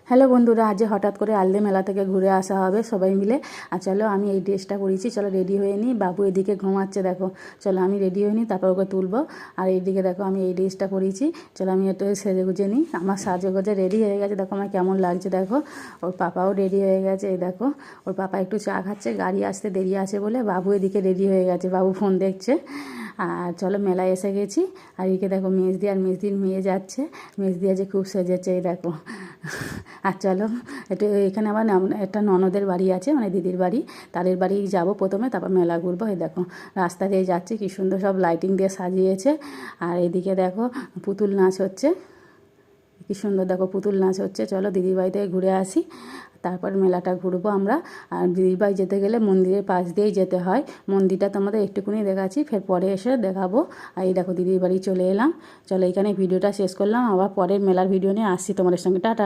Hello বন্ধুরা, আজ হঠাৎ করে আলদে মেলা থেকে ঘুরে আসা হবে সবাই মিলে। আর চলো আমি এই ড্রেসটা পরেছি, চলো রেডি হয়ে নিই। বাবু এদিকে ঘুমাচ্ছে দেখো, চলো আমি রেডি হয়ে নিই, তারপর ওকে তুলবো। আর এইদিকে দেখো আমি এই ড্রেসটা পরেছি, চলো আমি একটু সেজে গুজে নিই। আমার সাজে গোজে রেডি হয়ে গেছে, দেখো আমার কেমন লাগছে দেখো। ওর পাপাও রেডি হয়ে গেছে, এই দেখো ওর পাপা একটু চা খাচ্ছে, গাড়ি আসতে দেরি আছে বলে। বাবু এদিকে রেডি হয়ে গেছে, বাবু ফোন দেখছে। আর চলো মেলায় এসে গেছি। আর এদিকে দেখো মেজদি আর মেজদির মেয়ে যাচ্ছে, মেজদি আজ খুব সেজেছে এই দেখো। আর চলো একটু এখানে আবার একটা ননদের বাড়ি আছে, মানে দিদির বাড়ি, তাদের বাড়ি যাব প্রথমে, তারপর মেলা ঘুরবো। এই দেখো রাস্তা দিয়ে যাচ্ছি, কী সুন্দর সব লাইটিং দিয়ে সাজিয়েছে। আর এদিকে দেখো পুতুল নাচ হচ্ছে, কী সুন্দর দেখো পুতুল নাচ হচ্ছে। চলো দিদির বাড়ি থেকে ঘুরে আসি, তারপর মেলাটা ঘুরবো আমরা। আর দিদির বাড়ি যেতে গেলে মন্দিরের পাশ দিয়েই যেতে হয়। মন্দিরটা তোমাদের একটুকুনি দেখাচ্ছি, ফের পরে এসে দেখাবো। আর এই দেখো দিদির বাড়ি চলে এলাম। চলো এখানে ভিডিওটা শেষ করলাম, আবার পরের মেলার ভিডিও নিয়ে আসছি তোমাদের সঙ্গে। টাটা।